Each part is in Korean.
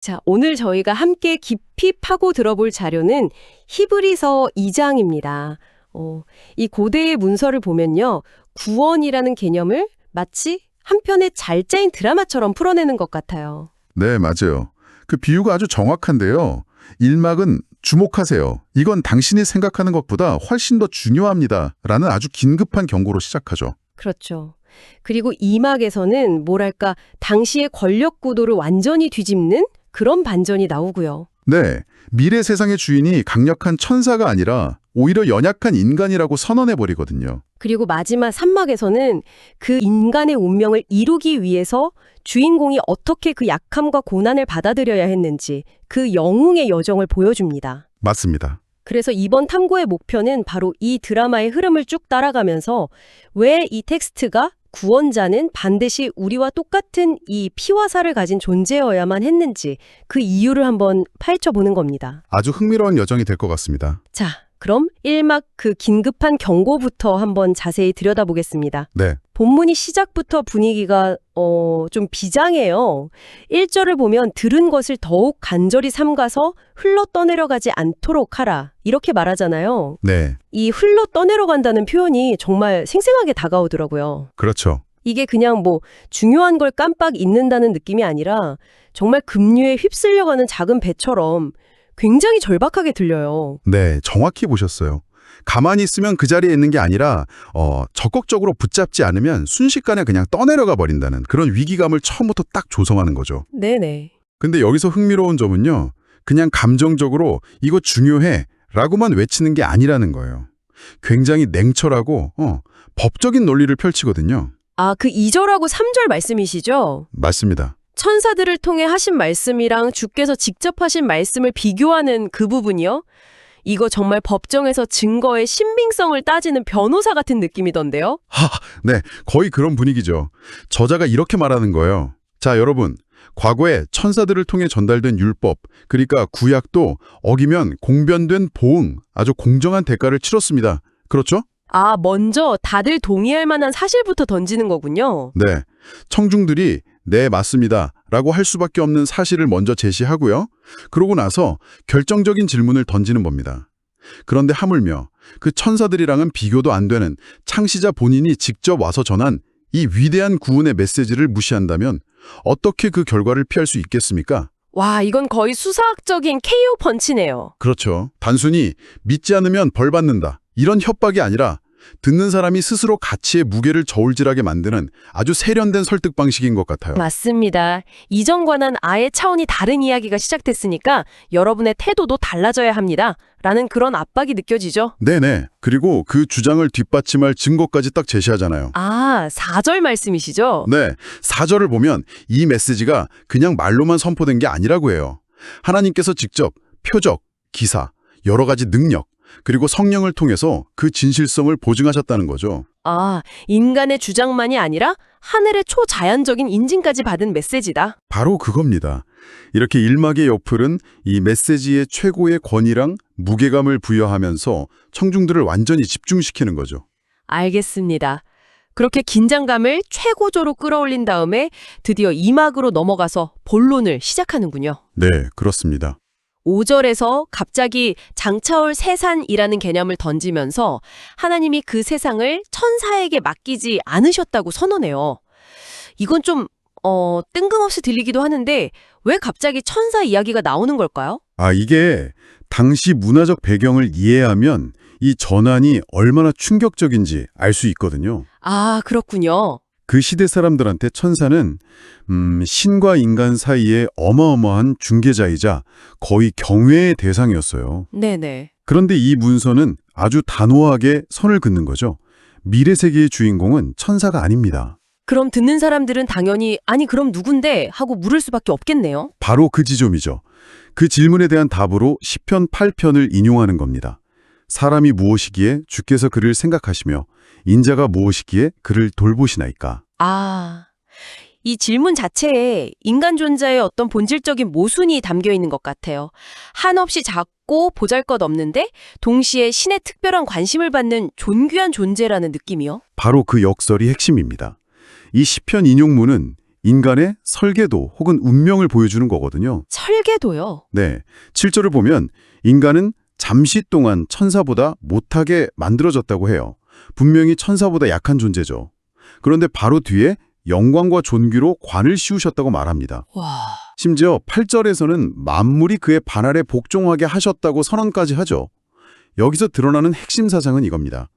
자, 오늘 저희가 함께 깊이 파고 들어볼 자료는 히브리서 2장입니다. 이 고대의 문서를 보면요. 구원이라는 개념을 마치 한 편의 잘 짜인 드라마처럼 풀어내는 것 같아요. 네, 맞아요. 그 비유가 아주 정확한데요. 1막은 주목하세요. 이건 당신이 생각하는 것보다 훨씬 더 중요합니다. 라는 아주 긴급한 경고로 시작하죠. 그렇죠. 그리고 2막에서는 뭐랄까 당시의 권력 구도를 완전히 뒤집는 그런 반전이 나오고요. 네, 미래 세상의 주인이 강력한 천사가 아니라 오히려 연약한 인간이라고 선언해버리거든요. 그리고 마지막 3막에서는 그 인간의 운명을 이루기 위해서 주인공이 어떻게 그 약함과 고난을 받아들여야 했는지 그 영웅의 여정을 보여줍니다. 맞습니다. 그래서 이번 탐구의 목표는 바로 이 드라마의 흐름을 쭉 따라가면서 왜 이 텍스트가 구원자는 반드시 우리와 똑같은 이 피와 살을 가진 존재여야만 했는지 그 이유를 한번 파헤쳐보는 겁니다. 아주 흥미로운 여정이 될 것 같습니다. 자, 그럼 1막 그 긴급한 경고부터 한번 자세히 들여다보겠습니다. 네, 본문이 시작부터 분위기가 좀 비장해요. 1절을 보면 들은 것을 더욱 간절히 삼가서 흘러 떠내려가지 않도록 하라. 이렇게 말하잖아요. 네, 이 흘러 떠내려간다는 표현이 정말 생생하게 다가오더라고요. 그렇죠. 이게 그냥 뭐 중요한 걸 깜빡 잊는다는 느낌이 아니라 정말 급류에 휩쓸려가는 작은 배처럼 굉장히 절박하게 들려요. 네, 정확히 보셨어요. 가만히 있으면 그 자리에 있는 게 아니라 적극적으로 붙잡지 않으면 순식간에 그냥 떠내려가 버린다는 그런 위기감을 처음부터 딱 조성하는 거죠. 네네. 근데 여기서 흥미로운 점은요. 그냥 감정적으로 이거 중요해 라고만 외치는 게 아니라는 거예요. 굉장히 냉철하고 법적인 논리를 펼치거든요. 아, 그 2절하고 3절 말씀이시죠? 맞습니다. 천사들을 통해 하신 말씀이랑 주께서 직접 하신 말씀을 비교하는 그 부분이요? 이거 정말 법정에서 증거의 신빙성을 따지는 변호사 같은 느낌이던데요? 네, 거의 그런 분위기죠. 저자가 이렇게 말하는 거예요. 자, 여러분. 과거에 천사들을 통해 전달된 율법, 그러니까 구약도 어기면 공변된 보응, 아주 공정한 대가를 치렀습니다. 그렇죠? 아, 먼저 다들 동의할 만한 사실부터 던지는 거군요. 네. 청중들이 네, 맞습니다. 라고 할 수밖에 없는 사실을 먼저 제시하고요. 그러고 나서 결정적인 질문을 던지는 겁니다. 그런데 하물며 그 천사들이랑은 비교도 안 되는 창시자 본인이 직접 와서 전한 이 위대한 구원의 메시지를 무시한다면 어떻게 그 결과를 피할 수 있겠습니까? 와, 이건 거의 수사학적인 KO 펀치네요. 그렇죠. 단순히 믿지 않으면 벌 받는다. 이런 협박이 아니라 듣는 사람이 스스로 가치의 무게를 저울질하게 만드는 아주 세련된 설득 방식인 것 같아요. 맞습니다. 이전과는 아예 차원이 다른 이야기가 시작됐으니까 여러분의 태도도 달라져야 합니다. 라는 그런 압박이 느껴지죠. 네네. 그리고 그 주장을 뒷받침할 증거까지 딱 제시하잖아요. 아, 4절 말씀이시죠? 네. 4절을 보면 이 메시지가 그냥 말로만 선포된 게 아니라고 해요. 하나님께서 직접 표적, 기사, 여러 가지 능력, 그리고 성령을 통해서 그 진실성을 보증하셨다는 거죠. 아, 인간의 주장만이 아니라 하늘의 초자연적인 인증까지 받은 메시지다. 바로 그겁니다. 이렇게 1막의 옆을은 이 메시지의 최고의 권위랑 무게감을 부여하면서 청중들을 완전히 집중시키는 거죠. 알겠습니다. 그렇게 긴장감을 최고조로 끌어올린 다음에 드디어 2막으로 넘어가서 본론을 시작하는군요. 네, 그렇습니다. 5절에서 갑자기 장차올 세산이라는 개념을 던지면서 하나님이 그 세상을 천사에게 맡기지 않으셨다고 선언해요. 이건 좀 뜬금없이 들리기도 하는데 왜 갑자기 천사 이야기가 나오는 걸까요? 이게 당시 문화적 배경을 이해하면 이 전환이 얼마나 충격적인지 알 수 있거든요. 아, 그렇군요. 그 시대 사람들한테 천사는 신과 인간 사이의 어마어마한 중개자이자 거의 경외의 대상이었어요. 네네. 그런데 이 문서는 아주 단호하게 선을 긋는 거죠. 미래 세계의 주인공은 천사가 아닙니다. 그럼 듣는 사람들은 당연히 아니 그럼 누군데 하고 물을 수밖에 없겠네요. 바로 그 지점이죠. 그 질문에 대한 답으로 시편 8편을 인용하는 겁니다. 사람이 무엇이기에 주께서 그를 생각하시며 인자가 무엇이기에 그를 돌보시나이까. 아, 이 질문 자체에 인간 존재의 어떤 본질적인 모순이 담겨 있는 것 같아요. 한없이 작고 보잘것없는데 동시에 신의 특별한 관심을 받는 존귀한 존재라는 느낌이요. 바로 그 역설이 핵심입니다. 이 시편 인용문은 인간의 설계도 혹은 운명을 보여주는 거거든요. 설계도요. 네, 7절을 보면 인간은 잠시 동안 천사보다 못하게 만들어졌다고 해요. 분명히 천사보다 약한 존재죠. 그런데 바로 뒤에 영광과 존귀로 관을 씌우셨다고 말합니다. 와. 심지어 8절에서는 만물이 그의 반 아래 복종하게 하셨다고 선언까지 하죠. 여기서 드러나는 핵심 사상은 이겁니다.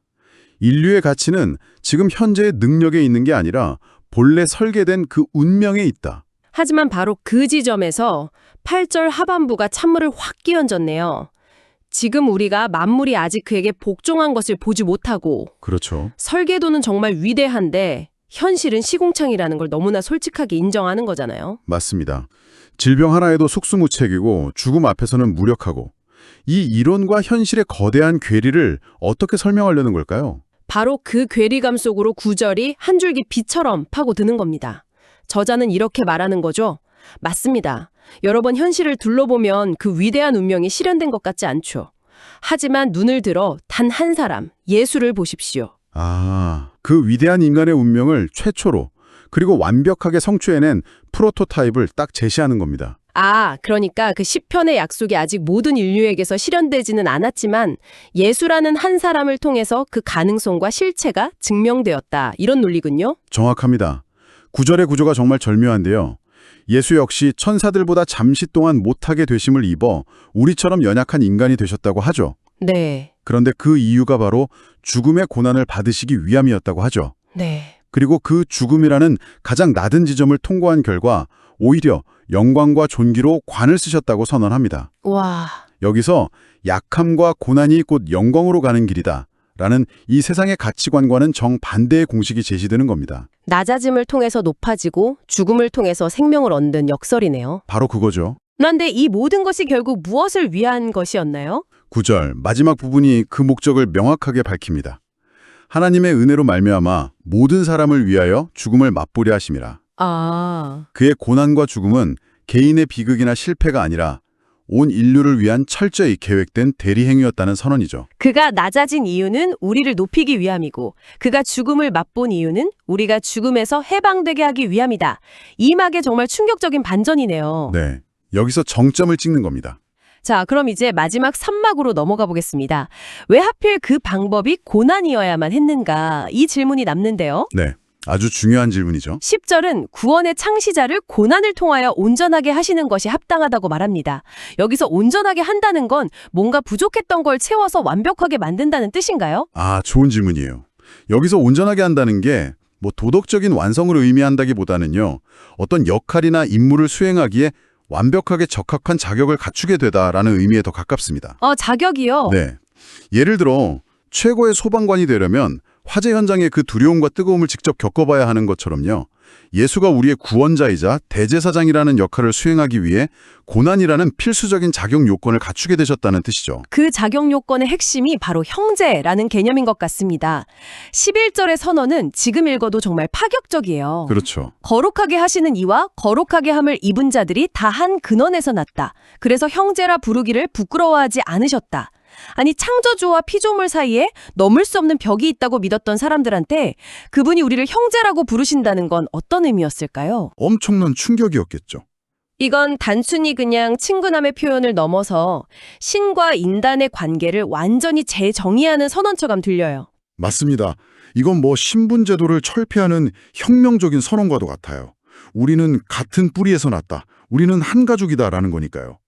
인류의 가치는 지금 현재의 능력에 있는 게 아니라 본래 설계된 그 운명에 있다. 하지만 바로 그 지점에서 8절 하반부가 찬물을 확 끼얹었네요. 지금 우리가 만물이 아직 그에게 복종한 것을 보지 못하고 그렇죠. 설계도는 정말 위대한데 현실은 시궁창이라는 걸 너무나 솔직하게 인정하는 거잖아요. 맞습니다. 질병 하나에도 속수무책이고 죽음 앞에서는 무력하고 이 이론과 현실의 거대한 괴리를 어떻게 설명하려는 걸까요? 바로 그 괴리감 속으로 구절이 한 줄기 빛처럼 파고드는 겁니다. 저자는 이렇게 말하는 거죠. 맞습니다. 여러 번 현실을 둘러보면 그 위대한 운명이 실현된 것 같지 않죠. 하지만 눈을 들어 단 한 사람, 예수를 보십시오. 아, 그 위대한 인간의 운명을 최초로 그리고 완벽하게 성취해낸 프로토타입을 딱 제시하는 겁니다. 그러니까 그 시편의 약속이 아직 모든 인류에게서 실현되지는 않았지만 예수라는 한 사람을 통해서 그 가능성과 실체가 증명되었다. 이런 논리군요. 정확합니다. 9절의 구조가 정말 절묘한데요. 예수 역시 천사들보다 잠시 동안 못하게 되심을 입어 우리처럼 연약한 인간이 되셨다고 하죠. 네. 그런데 그 이유가 바로 죽음의 고난을 받으시기 위함이었다고 하죠. 네. 그리고 그 죽음이라는 가장 낮은 지점을 통과한 결과 오히려 영광과 존귀로 관을 쓰셨다고 선언합니다. 와. 여기서 약함과 고난이 곧 영광으로 가는 길이다 라는 이 세상의 가치관과는 정반대의 공식이 제시되는 겁니다. 낮아짐을 통해서 높아지고 죽음을 통해서 생명을 얻는 역설이네요. 바로 그거죠. 그런데 이 모든 것이 결국 무엇을 위한 것이었나요? 9절 마지막 부분이 그 목적을 명확하게 밝힙니다. 하나님의 은혜로 말미암아 모든 사람을 위하여 죽음을 맛보려 하심이라. 그의 고난과 죽음은 개인의 비극이나 실패가 아니라 온 인류를 위한 철저히 계획된 대리행위였다는 선언이죠. 그가 낮아진 이유는 우리를 높이기 위함이고 그가 죽음을 맛본 이유는 우리가 죽음에서 해방되게 하기 위함이다. 이 막에 정말 충격적인 반전이네요. 네, 여기서 정점을 찍는 겁니다. 자, 그럼 이제 마지막 3막으로 넘어가 보겠습니다. 왜 하필 그 방법이 고난이어야만 했는가? 이 질문이 남는데요. 네, 아주 중요한 질문이죠. 10절은 구원의 창시자를 고난을 통하여 온전하게 하시는 것이 합당하다고 말합니다. 여기서 온전하게 한다는 건 뭔가 부족했던 걸 채워서 완벽하게 만든다는 뜻인가요? 좋은 질문이에요. 여기서 온전하게 한다는 게 도덕적인 완성을 의미한다기보다는요. 어떤 역할이나 임무를 수행하기에 완벽하게 적합한 자격을 갖추게 되다라는 의미에 더 가깝습니다. 자격이요? 네. 예를 들어 최고의 소방관이 되려면 화재 현장의 그 두려움과 뜨거움을 직접 겪어봐야 하는 것처럼요. 예수가 우리의 구원자이자 대제사장이라는 역할을 수행하기 위해 고난이라는 필수적인 자격 요건을 갖추게 되셨다는 뜻이죠. 그 자격 요건의 핵심이 바로 형제라는 개념인 것 같습니다. 11절의 선언은 지금 읽어도 정말 파격적이에요. 그렇죠. 거룩하게 하시는 이와 거룩하게 함을 입은 자들이 다 한 근원에서 났다. 그래서 형제라 부르기를 부끄러워하지 않으셨다. 아니 창조주와 피조물 사이에 넘을 수 없는 벽이 있다고 믿었던 사람들한테 그분이 우리를 형제라고 부르신다는 건 어떤 의미였을까요? 엄청난 충격이었겠죠. 이건 단순히 그냥 친근함의 표현을 넘어서 신과 인간의 관계를 완전히 재정의하는 선언처럼 들려요. 맞습니다. 이건 신분제도를 철폐하는 혁명적인 선언과도 같아요. 우리는 같은 뿌리에서 났다. 우리는 한 가족이다라는 거니까요.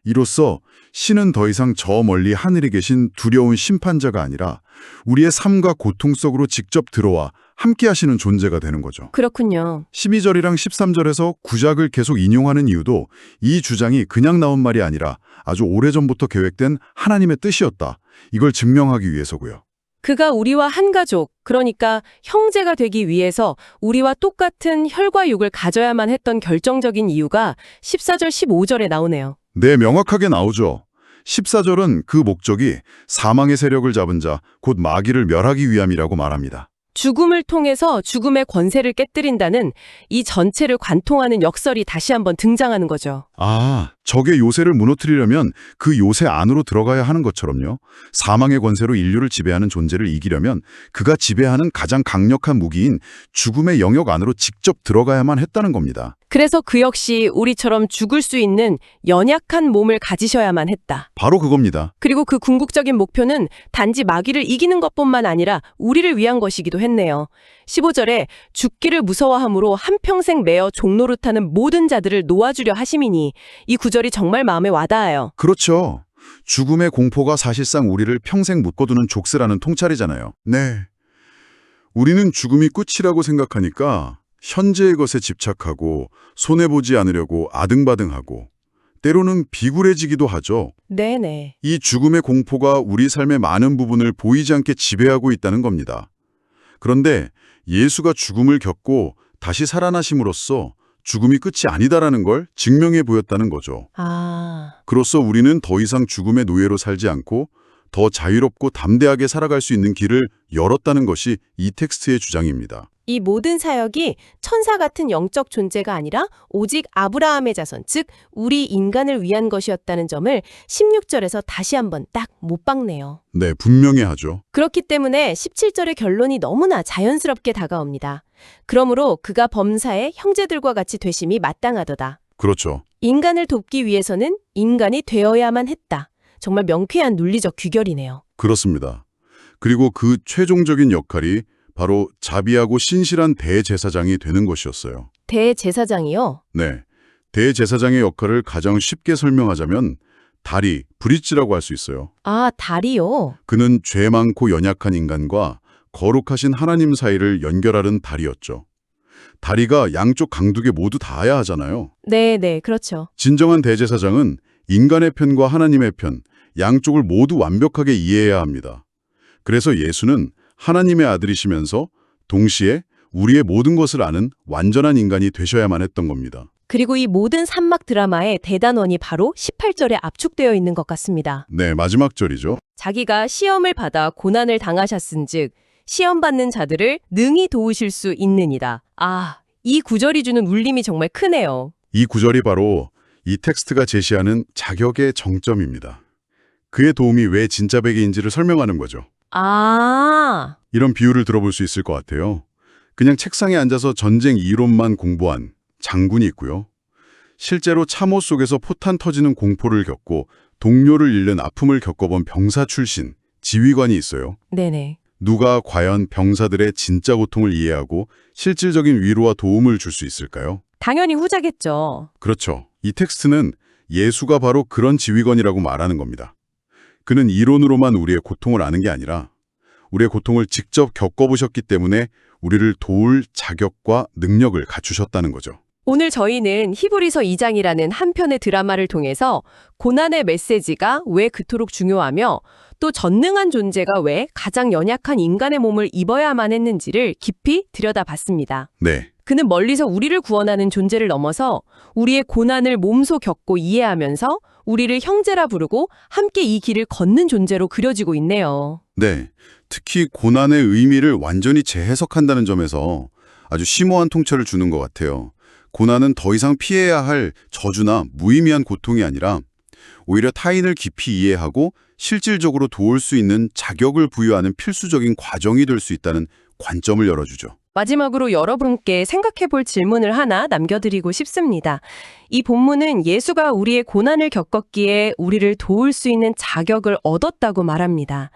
이로써 신은 더 이상 저 멀리 하늘에 계신 두려운 심판자가 아니라 우리의 삶과 고통 속으로 직접 들어와 함께 하시는 존재가 되는 거죠. 그렇군요. 12절이랑 13절에서 구작을 계속 인용하는 이유도 이 주장이 그냥 나온 말이 아니라 아주 오래전부터 계획된 하나님의 뜻이었다. 이걸 증명하기 위해서고요. 그가 우리와 한 가족, 그러니까 형제가 되기 위해서 우리와 똑같은 혈과 육을 가져야만 했던 결정적인 이유가 14절, 15절에 나오네요. 네, 명확하게 나오죠. 14절은 그 목적이 사망의 세력을 잡은 자, 곧 마귀를 멸하기 위함이라고 말합니다. 죽음을 통해서 죽음의 권세를 깨뜨린다는 이 전체를 관통하는 역설이 다시 한번 등장하는 거죠. 아, 적의 요새를 무너뜨리려면 그 요새 안으로 들어가야 하는 것처럼요. 사망의 권세로 인류를 지배하는 존재를 이기려면 그가 지배하는 가장 강력한 무기인 죽음의 영역 안으로 직접 들어가야만 했다는 겁니다. 그래서 그 역시 우리처럼 죽을 수 있는 연약한 몸을 가지셔야만 했다. 바로 그겁니다. 그리고 그 궁극적인 목표는 단지 마귀를 이기는 것뿐만 아니라 우리를 위한 것이기도 했네요. 15절에 죽기를 무서워함으로 한평생 매어 종노릇하는 모든 자들을 놓아주려 하심이니, 이 구절이 정말 마음에 와닿아요. 그렇죠. 죽음의 공포가 사실상 우리를 평생 묶어두는 족쇄라는 통찰이잖아요. 네. 우리는 죽음이 끝이라고 생각하니까 현재의 것에 집착하고 손해보지 않으려고 아등바등하고 때로는 비굴해지기도 하죠. 네네. 이 죽음의 공포가 우리 삶의 많은 부분을 보이지 않게 지배하고 있다는 겁니다. 그런데 예수가 죽음을 겪고 다시 살아나심으로써 죽음이 끝이 아니다라는 걸 증명해 보였다는 거죠. 그로써 우리는 더 이상 죽음의 노예로 살지 않고 더 자유롭고 담대하게 살아갈 수 있는 길을 열었다는 것이 이 텍스트의 주장입니다. 이 모든 사역이 천사 같은 영적 존재가 아니라 오직 아브라함의 자손, 즉 우리 인간을 위한 것이었다는 점을 16절에서 다시 한번 딱 못 박네요. 네, 분명히 하죠. 그렇기 때문에 17절의 결론이 너무나 자연스럽게 다가옵니다. 그러므로 그가 범사의 형제들과 같이 되심이 마땅하도다. 그렇죠. 인간을 돕기 위해서는 인간이 되어야만 했다. 정말 명쾌한 논리적 귀결이네요. 그렇습니다. 그리고 그 최종적인 역할이 바로 자비하고 신실한 대제사장이 되는 것이었어요. 대제사장이요? 네, 대제사장의 역할을 가장 쉽게 설명하자면 다리, 브릿지라고 할 수 있어요. 아, 다리요? 그는 죄 많고 연약한 인간과 거룩하신 하나님 사이를 연결하는 다리였죠. 다리가 양쪽 강둑에 모두 닿아야 하잖아요. 네, 그렇죠. 진정한 대제사장은 인간의 편과 하나님의 편, 양쪽을 모두 완벽하게 이해해야 합니다. 그래서 예수는 하나님의 아들이시면서 동시에 우리의 모든 것을 아는 완전한 인간이 되셔야만 했던 겁니다. 그리고 이 모든 산막 드라마의 대단원이 바로 18절에 압축되어 있는 것 같습니다. 네, 마지막 절이죠. 자기가 시험을 받아 고난을 당하셨은즉 시험받는 자들을 능히 도우실 수 있느니라. 아, 이 구절이 주는 울림이 정말 크네요. 이 구절이 바로 이 텍스트가 제시하는 자격의 정점입니다. 그의 도움이 왜 진짜 베개인지를 설명하는 거죠. 아, 이런 비유를 들어볼 수 있을 것 같아요. 그냥 책상에 앉아서 전쟁 이론만 공부한 장군이 있고요. 실제로 참호 속에서 포탄 터지는 공포를 겪고 동료를 잃는 아픔을 겪어본 병사 출신 지휘관이 있어요. 네네. 누가 과연 병사들의 진짜 고통을 이해하고 실질적인 위로와 도움을 줄 수 있을까요? 당연히 후자겠죠. 그렇죠. 이 텍스트는 예수가 바로 그런 지휘관이라고 말하는 겁니다. 그는 이론으로만 우리의 고통을 아는 게 아니라 우리의 고통을 직접 겪어보셨기 때문에 우리를 도울 자격과 능력을 갖추셨다는 거죠. 오늘 저희는 히브리서 2장이라는 한 편의 드라마를 통해서 고난의 메시지가 왜 그토록 중요하며 또 전능한 존재가 왜 가장 연약한 인간의 몸을 입어야만 했는지를 깊이 들여다봤습니다. 네. 그는 멀리서 우리를 구원하는 존재를 넘어서 우리의 고난을 몸소 겪고 이해하면서 우리를 형제라 부르고 함께 이 길을 걷는 존재로 그려지고 있네요. 네. 특히 고난의 의미를 완전히 재해석한다는 점에서 아주 심오한 통찰을 주는 것 같아요. 고난은 더 이상 피해야 할 저주나 무의미한 고통이 아니라 오히려 타인을 깊이 이해하고 실질적으로 도울 수 있는 자격을 부여하는 필수적인 과정이 될 수 있다는 관점을 열어주죠. 마지막으로 여러분께 생각해 볼 질문을 하나 남겨드리고 싶습니다. 이 본문은 예수가 우리의 고난을 겪었기에 우리를 도울 수 있는 자격을 얻었다고 말합니다.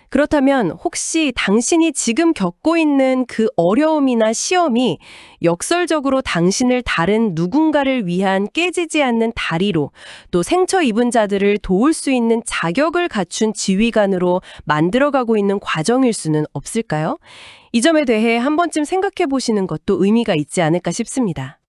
그렇다면 혹시 당신이 지금 겪고 있는 그 어려움이나 시험이 역설적으로 당신을 다른 누군가를 위한 깨지지 않는 다리로 또 상처 입은 자들을 도울 수 있는 자격을 갖춘 지휘관으로 만들어가고 있는 과정일 수는 없을까요? 이 점에 대해 한 번쯤 생각해 보시는 것도 의미가 있지 않을까 싶습니다.